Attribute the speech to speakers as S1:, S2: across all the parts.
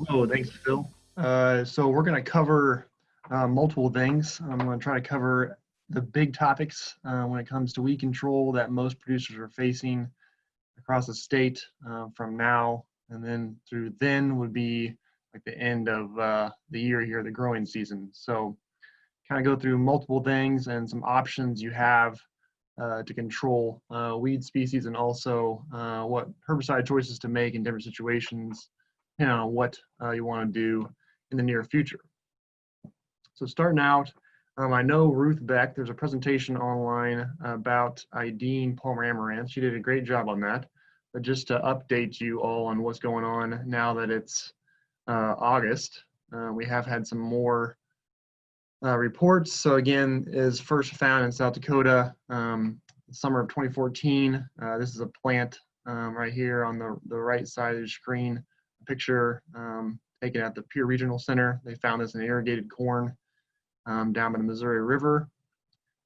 S1: Oh, thanks, Phil. So we're going to cover multiple things. I'm going to try to cover the big topics when it comes to weed control that most producers are facing across the state from now and then through then would be like the end of the year here, the growing season. So kind of go through multiple things and some options you have to control weed species and also what herbicide choices to make in different situations, depending on what you want to do in the near future. So starting out, I know Ruth Beck, there's a presentation online about IDing Palmer Amaranth. She did a great job on that. But just to update you all on what's going on now that it's August, we have had some more reports. So again, is first found in South Dakota, summer of 2014. This is a plant right here on the right side of the screen. A picture taken at the Pierre Regional Center. They found this in irrigated corn down by the Missouri River.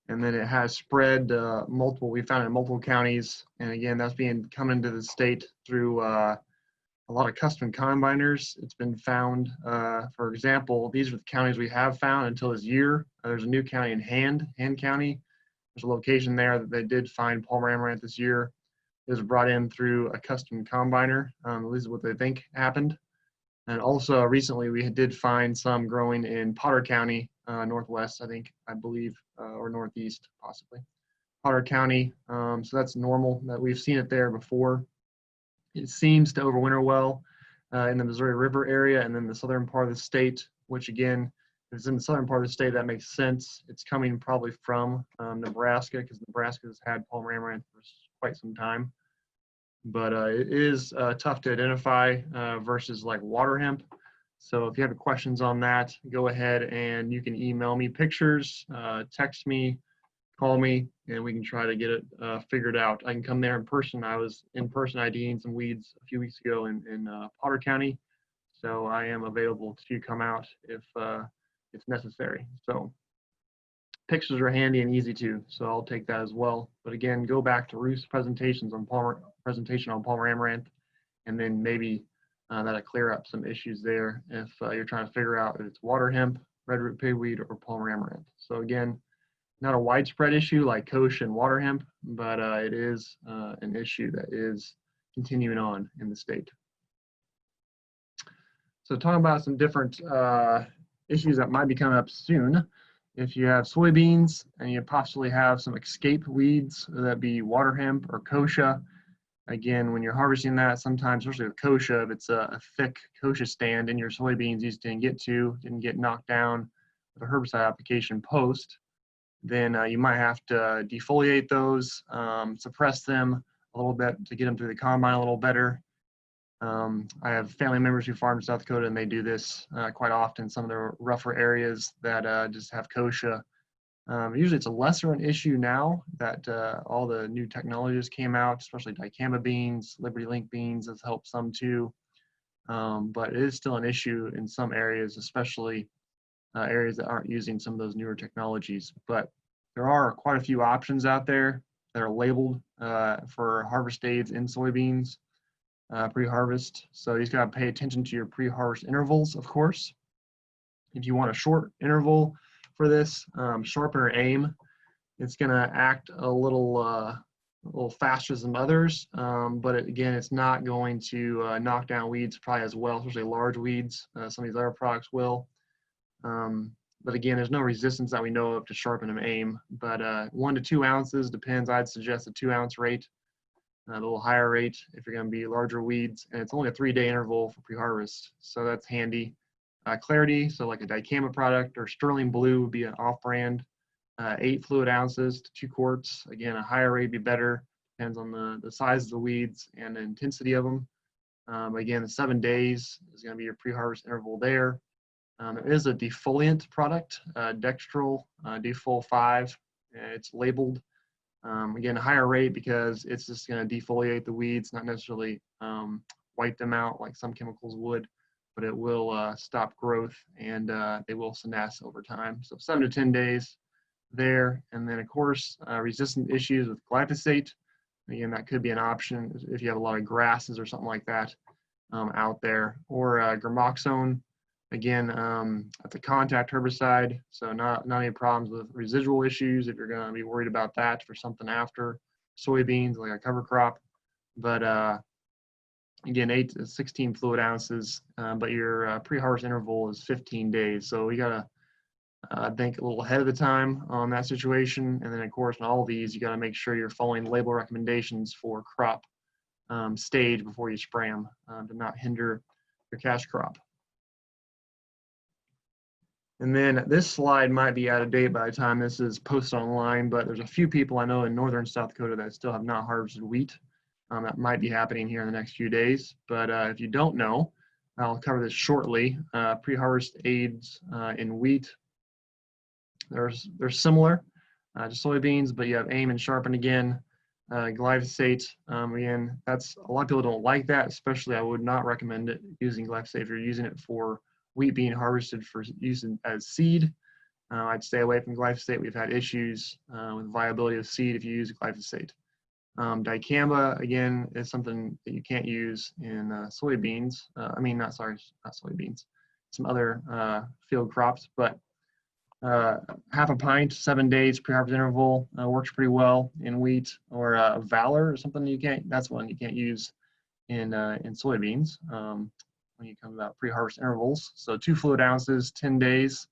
S1: And then it has spread we found it in multiple counties. And again, that's coming into the state through a lot of custom combiners. It's been found, for example, these are the counties we have found until this year. There's a new county in Hand County. There's a location there that they did find Palmer Amaranth this year. It was brought in through a custom combiner. At least what they think happened. And also recently we did find some growing in Potter County, Northwest, I believe, or Northeast possibly. Potter County, so that's normal that we've seen it there before. It seems to overwinter well in the Missouri River area and then the southern part of the state, which again, if it's in the southern part of the state, that makes sense. It's coming probably from Nebraska because Nebraska has had Palmer Amaranth for quite some time. But it is tough to identify versus like water hemp. So if you have questions on that, go ahead and you can email me pictures, text me, call me, and we can try to get it figured out. I can come there in person. I was in person IDing some weeds a few weeks ago in Potter County. So I am available to come out if necessary. So pictures are handy and easy too, so I'll take that as well. But again, go back to Ruth's presentation on Palmer Amaranth, and then maybe that'll clear up some issues there if you're trying to figure out if it's water hemp, red root pigweed, or Palmer Amaranth. So again, not a widespread issue like koch and water hemp, but it is an issue that is continuing on in the state. So talking about some different issues that might be coming up soon. If you have soybeans and you possibly have some escape weeds, whether that be water hemp or kochia, again, when you're harvesting that, sometimes, especially with kochia, if it's a thick kochia stand in your soybeans you didn't get knocked down with a herbicide application post, then you might have to defoliate those, suppress them a little bit to get them through the combine a little better. I have family members who farm in South Dakota, and they do this quite often. Some of the rougher areas that just have kochia. Usually it's a lesser an issue now that all the new technologies came out, especially dicamba beans, Liberty Link beans has helped some too. But it is still an issue in some areas, especially areas that aren't using some of those newer technologies. But there are quite a few options out there that are labeled for harvest aids in soybeans. Pre-harvest. So you just got to pay attention to your pre-harvest intervals, of course. If you want a short interval for this, sharpener aim, it's going to act a little faster than others, but again, it's not going to knock down weeds probably as well, especially large weeds. Some of these other products will. But again, there's no resistance that we know of to sharpen an aim, but 1 to 2 ounces depends. I'd suggest a 2 ounce rate. A little higher rate if you're going to be larger weeds, and it's only a 3-day interval for pre-harvest, so that's handy. Clarity, so like a dicamba product or Sterling Blue would be an off-brand, 8 fluid ounces to 2 quarts. Again, a higher rate would be better, depends on the size of the weeds and the intensity of them. Again, the 7 days is going to be your pre-harvest interval there. It is a defoliant product, Dextrol Defol 5. It's labeled. Again, a higher rate because it's just going to defoliate the weeds, not necessarily wipe them out like some chemicals would, but it will stop growth and they will senesce over time. So 7 to 10 days there. And then, of course, resistant issues with glyphosate. Again, that could be an option if you have a lot of grasses or something like that. out there. Or gramoxone, again, that's a contact herbicide, so not any problems with residual issues if you're going to be worried about that for something after soybeans, like a cover crop. But again, 8 to 16 fluid ounces, but your pre-harvest interval is 15 days. So you got to think a little ahead of the time on that situation. And then, of course, in all of these, you got to make sure you're following label recommendations for crop stage before you spray them to not hinder your cash crop. And then this slide might be out of date by the time this is posted online, but there's a few people I know in northern South Dakota that still have not harvested wheat. That might be happening here in the next few days. But if you don't know, I'll cover this shortly. Pre-harvest aids in wheat. They're similar to soybeans, but you have aim and sharpen again. Glyphosate, again, that's a lot of people don't like that, especially I would not recommend it using glyphosate if you're using it for wheat being harvested for use as seed. I'd stay away from glyphosate. We've had issues with viability of seed if you use glyphosate. Dicamba, again, is something that you can't use in soybeans. Not soybeans, some other field crops, but half a pint, 7 days pre-harvest interval works pretty well in wheat. Or Valor or something that's one you can't use in soybeans when you come about pre-harvest intervals. So 2 fluid ounces, 10 days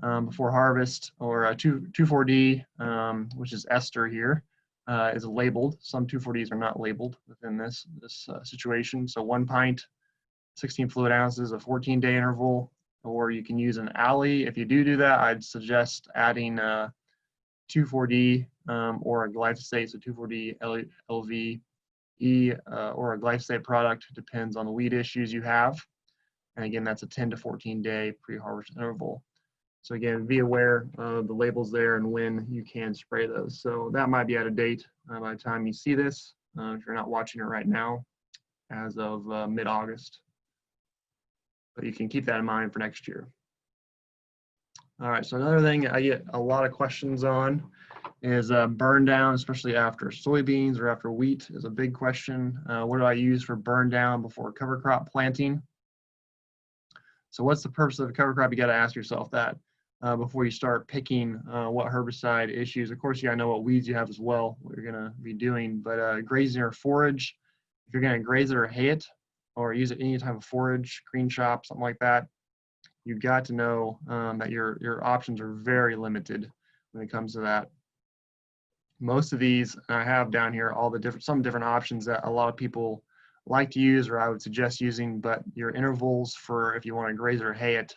S1: before harvest. Or 2,4-D, which is ester here, is labeled. Some 2,4-Ds are not labeled within this situation. So 1 pint, 16 fluid ounces, a 14-day interval. Or you can use an alley. If you do that, I'd suggest adding 2,4-D or a glyphosate, so 2,4-D LVE or a glyphosate product, depends on the weed issues you have. And again, that's a 10 to 14-day pre-harvest interval. So again, be aware of the labels there and when you can spray those. So that might be out of date by the time you see this, if you're not watching it right now, as of mid-August. But you can keep that in mind for next year. All right, so another thing I get a lot of questions on is burn down, especially after soybeans or after wheat is a big question. What do I use for burn down before cover crop planting? So what's the purpose of a cover crop? You got to ask yourself that before you start picking what herbicide issues. Of course, you got to know what weeds you have as well, what you're going to be doing. But grazing or forage, if you're going to graze it or hay it, or use it any type of forage, green chop, something like that, you've got to know that your options are very limited when it comes to that. Most of these I have down here, some different options that a lot of people like to use, or I would suggest using, but your intervals for if you want to graze or hay it,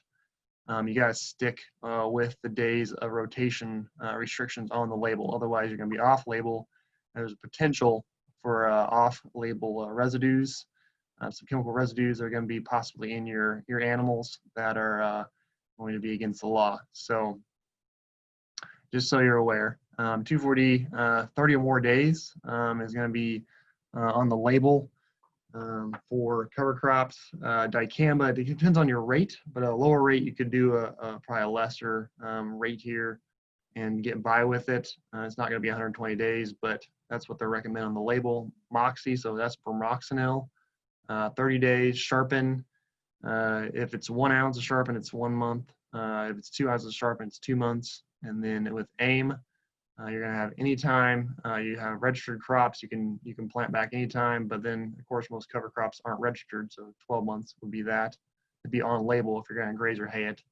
S1: you got to stick with the days of rotation restrictions on the label. Otherwise, you're going to be off label. There's a potential for off label residues. Some chemical residues are going to be possibly in your animals that are going to be against the law. So just so you're aware, 2,4-D, 30 or more days is going to be on the label for cover crops. Dicamba, it depends on your rate, but a lower rate you could do probably a lesser rate here and get by with it. It's not going to be 120 days, but that's what they recommend on the label. Moxie, so that's bromoxynil. 30 days, sharpen. If it's 1 ounce of sharpen, it's 1 month. If it's 2 ounces of sharpen, it's 2 months. And then with AIM, you're going to have anytime. You have registered crops, you can plant back anytime, but then of course most cover crops aren't registered, so 12 months would be that. It'd be on label if you're going to graze or hay it.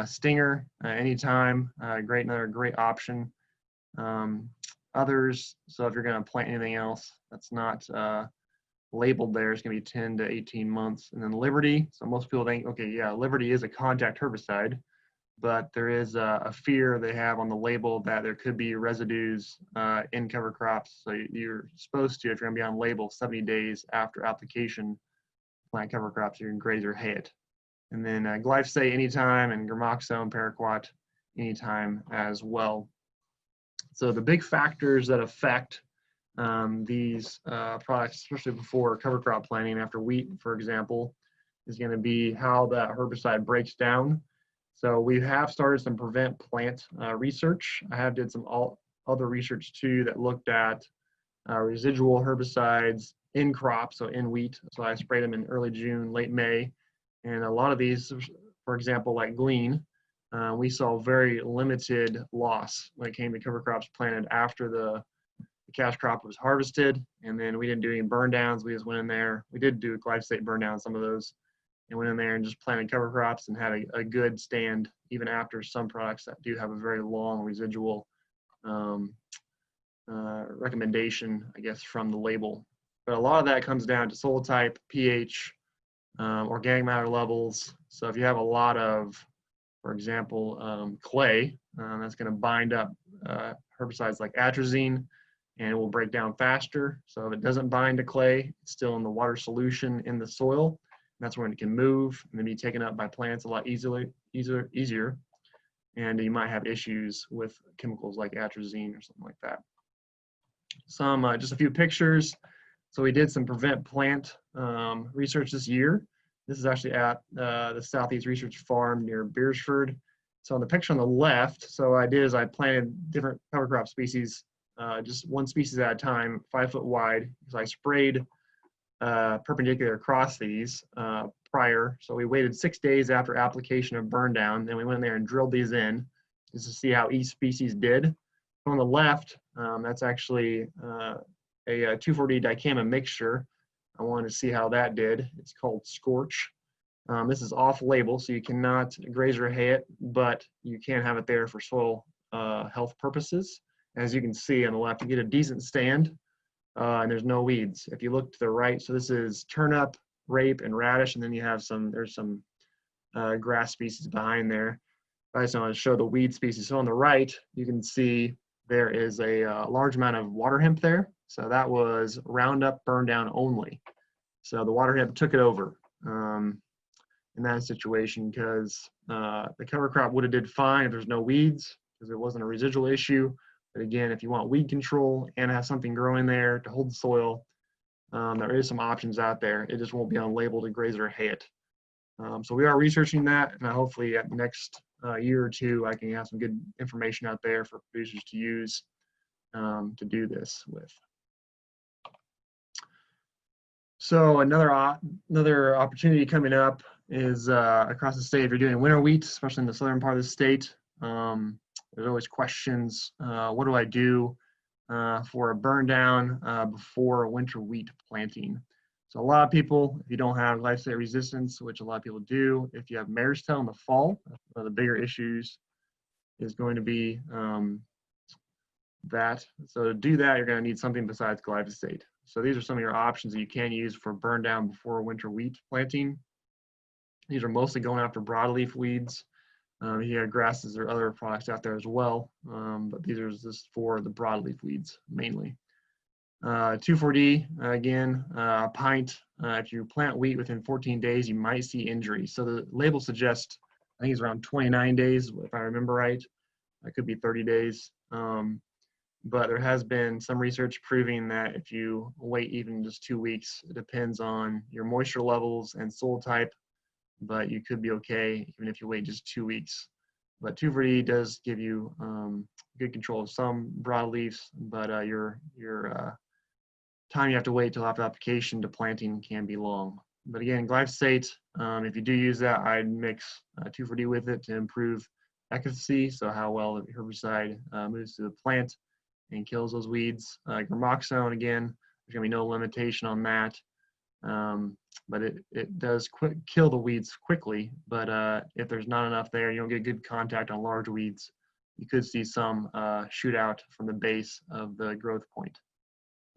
S1: Stinger, anytime, another great option. Others, so if you're going to plant anything else that's not labeled there, it's going to be 10 to 18 months. And then Liberty, so most people think, okay, yeah, Liberty is a contact herbicide, but there is a fear they have on the label that there could be residues in cover crops. So you're supposed to, if you're going to be on label 70 days after application, plant cover crops, you can graze or hay it. And then glyphosate anytime, and gramoxone, paraquat anytime as well. So the big factors that affect these products, especially before cover crop planting after wheat, for example, is going to be how that herbicide breaks down. So we have started some prevent plant research. I have did some other research too that looked at residual herbicides in crop, so in wheat. So I sprayed them in early June, late May. And a lot of these, for example, like glean, we saw very limited loss when it came to cover crops planted after the cash crop was harvested. And then we didn't do any burn downs. We just went in there. We did do glyphosate burn down, some of those, and went in there and just planted cover crops and had a good stand, even after some products that do have a very long residual recommendation, I guess, from the label. But a lot of that comes down to soil type, pH, organic matter levels. So if you have a lot of, for example, clay, that's going to bind up herbicides like atrazine, and it will break down faster. So if it doesn't bind to clay, it's still in the water solution in the soil. That's when it can move and then be taken up by plants a lot easier. And you might have issues with chemicals like atrazine or something like that. Just a few pictures. So we did some prevent plant research this year. This is actually at the Southeast Research Farm near Beersford. So on the picture on the left, so what I did is I planted different cover crop species, just one species at a time, 5 foot wide, because I sprayed perpendicular across these prior. So we waited 6 days after application of Burndown. Then we went in there and drilled these in just to see how each species did. On the left, that's actually a 2,4-D dicamba mixture. I wanted to see how that did. It's called Scorch. This is off-label, so you cannot graze or hay it, but you can have it there for soil health purposes. As you can see on the left, you get a decent stand, and there's no weeds. If you look to the right, so this is turnip, rape, and radish, and then you have there's some grass species behind there. I just want to show the weed species. So on the right, you can see there is a large amount of water hemp there. So that was Roundup Burndown only. So the water hemp took it over in that situation, because the cover crop would have did fine if there's no weeds, because it wasn't a residual issue. But again, if you want weed control and have something growing there to hold the soil, there is some options out there. It just won't be on label to graze or hay it. So we are researching that, and hopefully at the next year or two, I can have some good information out there for producers to use to do this with. So another opportunity coming up is across the state. If you're doing winter wheat, especially in the southern part of the state, there's always questions. What do I do for a burn down before winter wheat planting? So a lot of people, if you don't have glyphosate resistance, which a lot of people do, if you have mare's tail in the fall, one of the bigger issues is going to be that. So to do that, you're going to need something besides glyphosate. So these are some of your options that you can use for burn down before winter wheat planting. These are mostly going after broadleaf weeds. You have grasses or other products out there as well, but these are just for the broadleaf weeds mainly. 2,4-D, again, a pint. If you plant wheat within 14 days, you might see injury. So the label suggests, I think it's around 29 days, if I remember right. It could be 30 days. But there has been some research proving that if you wait even just 2 weeks, it depends on your moisture levels and soil type, but you could be okay even if you wait just 2 weeks. But 2,4-D does give you good control of some broadleafs, but your time you have to wait till after application to planting can be long. But again, glyphosate, if you do use that, I'd mix 2,4-D with it to improve efficacy, so how well the herbicide moves to the plant and kills those weeds. Gramoxone, again, there's gonna be no limitation on that, but it does kill the weeds quickly, but if there's not enough there, you don't get good contact on large weeds, you could see some shoot out from the base of the growth point.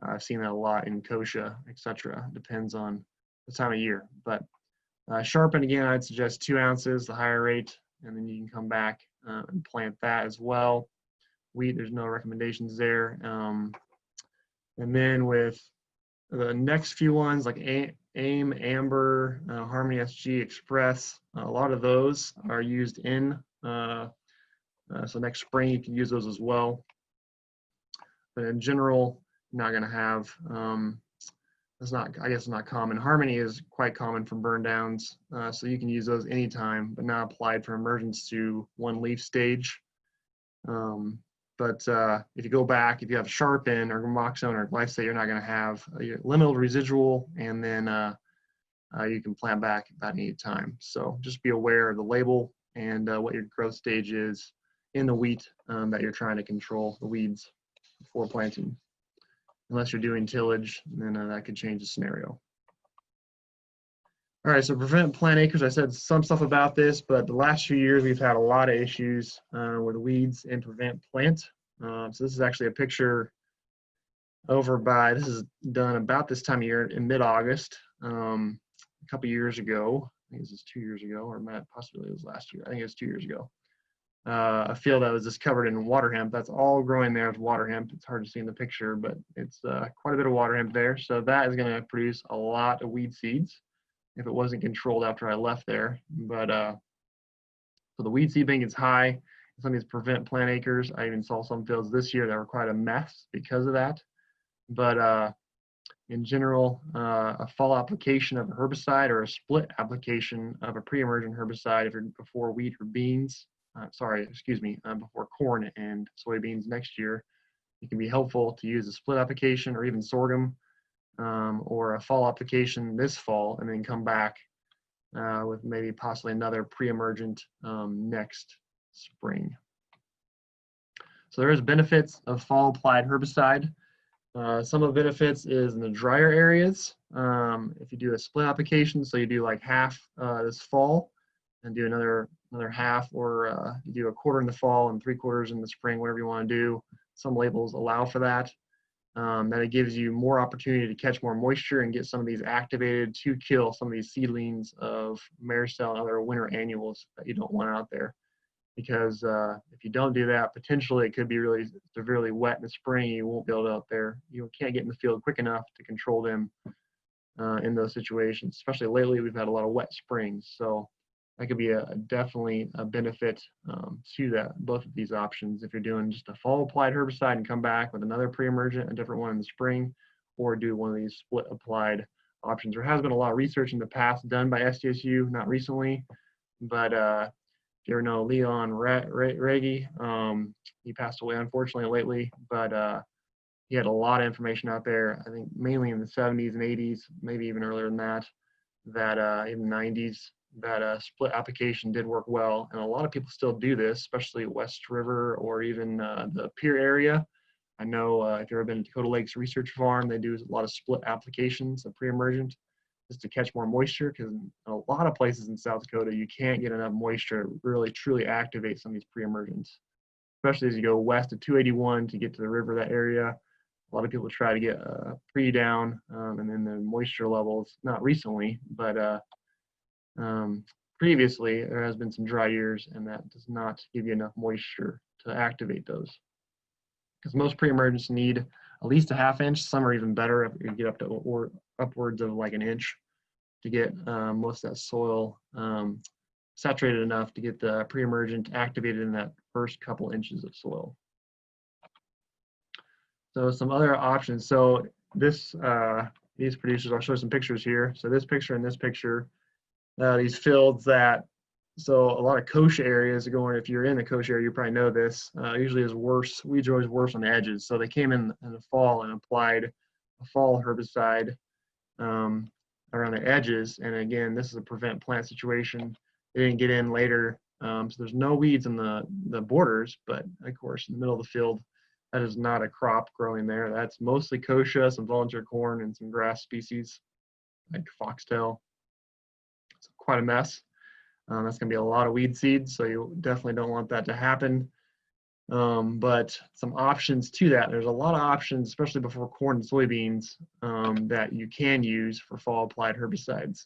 S1: I've seen that a lot in kochia, etc. Depends on the time of year. But sharpen, again, I'd suggest 2 ounces, the higher rate, and then you can come back and plant that as well. Wheat, there's no recommendations there. And then with the next few ones like AIM, Amber, Harmony SG, Express, a lot of those are used in, so next spring you can use those as well. But in general, not going to have, I guess it's not common. Harmony is quite common for burn downs, so you can use those anytime, but not applied for emergence to one leaf stage. But if you go back, if you have Sharpen or Moxone or glyphosate, you're not going to have a limited residual, and then you can plant back about any time. So just be aware of the label and what your growth stage is in the wheat that you're trying to control the weeds before planting. Unless you're doing tillage, then that could change the scenario. All right, so prevent plant acres. I said some stuff about this, but the last few years we've had a lot of issues with weeds and prevent plant. So this is actually a picture over by, this is done about this time of year in mid-August, a couple years ago. I think this is 2 years ago, or possibly it was last year. I think it was 2 years ago. A field that was just covered in water hemp. That's all growing there is water hemp. It's hard to see in the picture, but it's quite a bit of water hemp there. So that is going to produce a lot of weed seeds if it wasn't controlled after I left there. But so the weed seed bank is high. Some of these prevent plant acres. I even saw some fields this year that were quite a mess because of that. But in general, a fall application of a herbicide or a split application of a pre-emergent herbicide if you're before wheat or beans, before corn and soybeans next year, it can be helpful to use a split application or even sorghum or a fall application this fall and then come back with maybe possibly another pre-emergent next spring. So there is benefits of fall applied herbicide. Some of the benefits is in the drier areas. If you do a split application, so you do like half this fall and do another half, or you do a quarter in the fall and 3/4 in the spring, whatever you want to do. Some labels allow for that. That it gives you more opportunity to catch more moisture and get some of these activated to kill some of these seedlings of maricel and other winter annuals that you don't want out there. Because if you don't do that, potentially it could be really severely wet in the spring. You won't be able to out there. You can't get in the field quick enough to control them in those situations. Especially lately, we've had a lot of wet springs, so that could be definitely a benefit to that, both of these options. If you're doing just a fall applied herbicide and come back with another pre-emergent, a different one in the spring, or do one of these split applied options. There has been a lot of research in the past done by SDSU, not recently, but if you ever know Leon Reggie, he passed away unfortunately lately, but he had a lot of information out there, I think mainly in the 70s and 80s, maybe even earlier than that, in the 90s, that split application did work well. And a lot of people still do this, especially West River or even the Pier area. I know if you've ever been to Dakota Lakes Research Farm, they do a lot of split applications of pre-emergent just to catch more moisture, because in a lot of places in South Dakota, you can't get enough moisture to really truly activate some of these pre-emergents, especially as you go west of 281 to get to the river, that area. A lot of people try to get pre down, and then the moisture levels, not recently, but previously there has been some dry years, and that does not give you enough moisture to activate those. Because most pre-emergents need at least a ½ inch. Some are even better if you get up to or upwards of like an inch to get most of that soil saturated enough to get the pre-emergent activated in that first couple inches of soil. So some other options. So this these producers, I'll show some pictures here. So this picture and this picture, these fields that, so a lot of kochia areas are going, if you're in the kochia area, you probably know this, usually is worse, weeds are always worse on the edges. So they came in the fall and applied a fall herbicide around the edges. And again, this is a prevent plant situation. They didn't get in later. So there's no weeds in the borders, but of course, in the middle of the field, that is not a crop growing there. That's mostly kochia, some volunteer corn, and some grass species like foxtail. It's quite a mess. That's going to be a lot of weed seeds, so you definitely don't want that to happen. But some options to that. There's a lot of options, especially before corn and soybeans, that you can use for fall applied herbicides.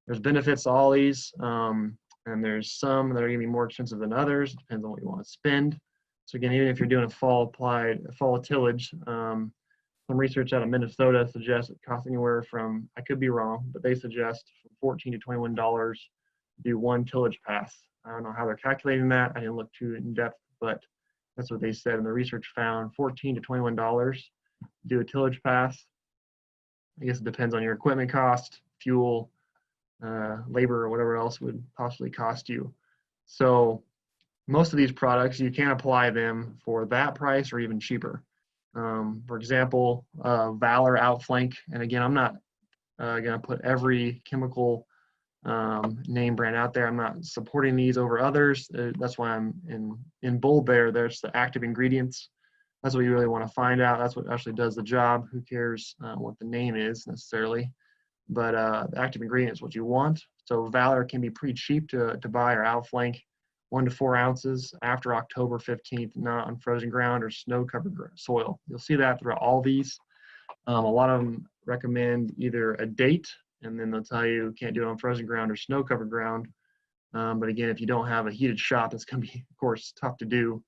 S1: There's benefits to all these, and there's some that are going to be more expensive than others. It depends on what you want to spend. So again, even if you're doing a fall tillage, some research out of Minnesota suggests it costs anywhere from, I could be wrong, but they suggest from $14 to $21 to do one tillage pass. I don't know how they're calculating that. I didn't look too in depth, but that's what they said. And the research found $14 to $21 to do a tillage pass. I guess it depends on your equipment cost, fuel, labor, or whatever else would possibly cost you. So most of these products, you can apply them for that price or even cheaper. For example, Valor Outflank, and again, I'm not going to put every chemical name brand out there. I'm not supporting these over others. That's why I'm in bold there. There's the active ingredients. That's what you really want to find out. That's what actually does the job. Who cares what the name is necessarily? But the active ingredient is what you want. So Valor can be pretty cheap to buy, or Outflank, 1 to 4 ounces after October 15th, not on frozen ground or snow-covered soil. You'll see that throughout all these. A lot of them recommend either a date, and then they'll tell you can't do it on frozen ground or snow-covered ground. But again, if you don't have a heated shop, it's going to be, of course, tough to do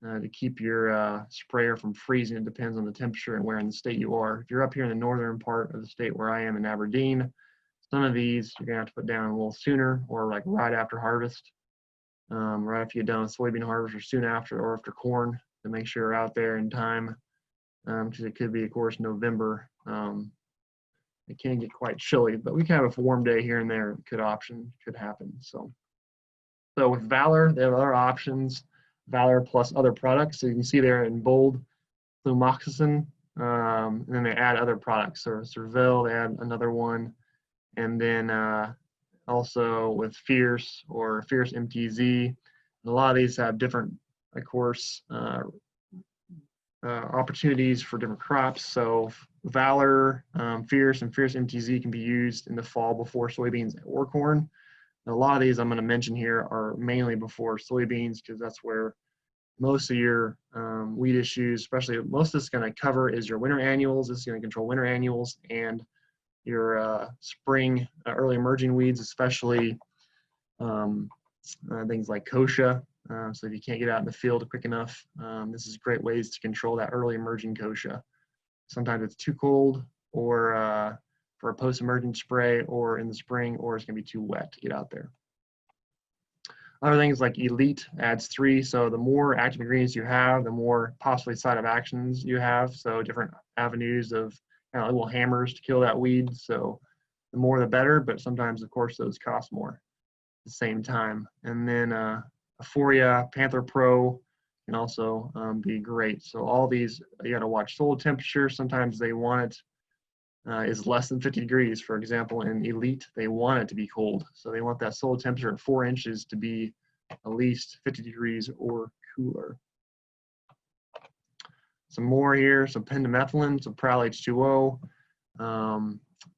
S1: to keep your sprayer from freezing. It depends on the temperature and where in the state you are. If you're up here in the northern part of the state where I am in Aberdeen, some of these you're going to have to put down a little sooner, or like right after harvest, right after you're done with soybean harvest, or soon after, or after corn, to make sure you're out there in time, because it could be, of course, November. It can get quite chilly, but we can have a warm day here and there. Could happen. So with Valor, they have other options. Valor plus other products. So you can see there in bold, flumoxazin, and then they add other products. So Cervil, they add another one, and then also with Fierce or Fierce MTZ. And a lot of these have different, of course, opportunities for different crops. So Valor, Fierce, and Fierce MTZ can be used in the fall before soybeans or corn. And a lot of these I'm going to mention here are mainly before soybeans, because that's where most of your weed issues, especially most of this is going to cover, is your winter annuals. This is going to control winter annuals and your spring early emerging weeds, especially things like kochia. So if you can't get out in the field quick enough, this is great ways to control that early emerging kochia. Sometimes it's too cold, or for a post-emergent spray, or in the spring, or it's going to be too wet to get out there. Other things like Elite adds 3. So the more active ingredients you have, the more possibly side of actions you have. So different avenues of kind of little hammers to kill that weed. So the more the better, but sometimes, of course, those cost more at the same time. And then Euphoria, Panther Pro can also be great. So all these, you got to watch soil temperature. Sometimes they want it is less than 50 degrees. For example, in Elite, they want it to be cold. So they want that soil temperature at 4 inches to be at least 50 degrees or cooler. Some more here, so pendimethalin, so Prowl H2O.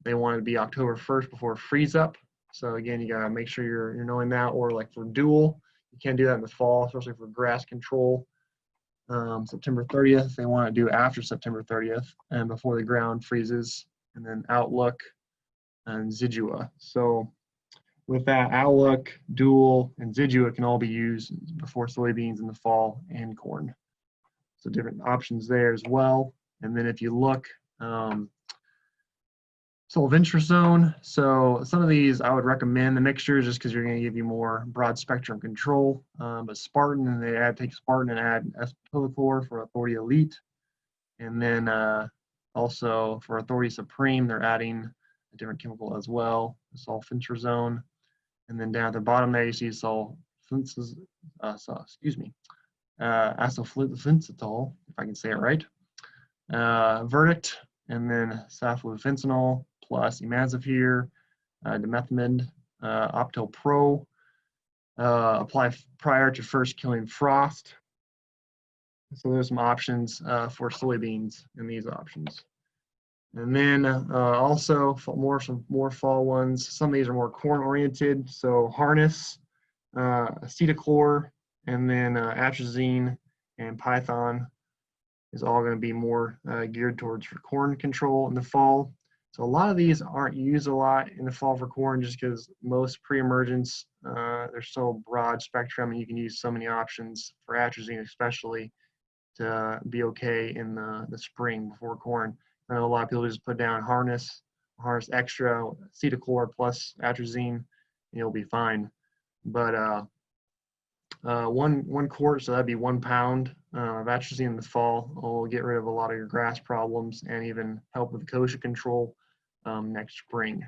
S1: They want it to be October 1st before freeze up. So again, you gotta make sure you're knowing that, or like for dual, you can't do that in the fall, especially for grass control. September 30th, they want to do after September 30th and before the ground freezes. And then Outlook and Zidua. So with that, Outlook, Dual, and Zidua can all be used before soybeans in the fall and corn. So different options there as well. And then if you look, Sulventrazone. So some of these I would recommend the mixtures just because you're going to give you more broad spectrum control. But Spartan, and they take Spartan and add S-Pillichlor for Authority Elite. And then also for Authority Supreme, they're adding a different chemical as well, sulfentrazone. And then down at the bottom there, you see acetylfluticetol, if I can say it right. Verdict, and then saflufentanil plus imazapyr, dimethamid, Optel Pro. Apply prior to first killing frost. So there's some options for soybeans in these options. And then also some more fall ones. Some of these are more corn oriented. So Harness, acetochlor, and then atrazine and Python is all going to be more geared towards for corn control in the fall. So a lot of these aren't used a lot in the fall for corn just because most pre-emergents, they're so broad spectrum and you can use so many options for atrazine especially to be okay in the spring before corn. I know a lot of people just put down Harness Extra, acetochlor plus atrazine, and you'll be fine. But one quart, so that'd be 1 pound of atrazine in the fall will get rid of a lot of your grass problems and even help with kochia control next spring.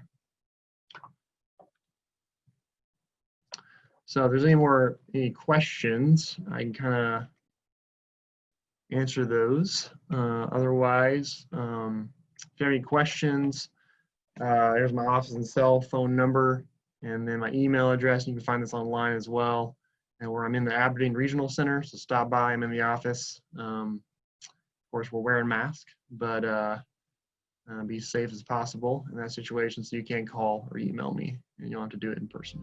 S1: So if there's any questions, I can kind of answer those. Otherwise, if you have any questions, there's my office and cell phone number, and then my email address. You can find this online as well. And where I'm in the Aberdeen Regional Center, so stop by. I'm in the office. Of course, we're wearing masks, but be safe as possible in that situation. So you can call or email me, and you'll have to do it in person.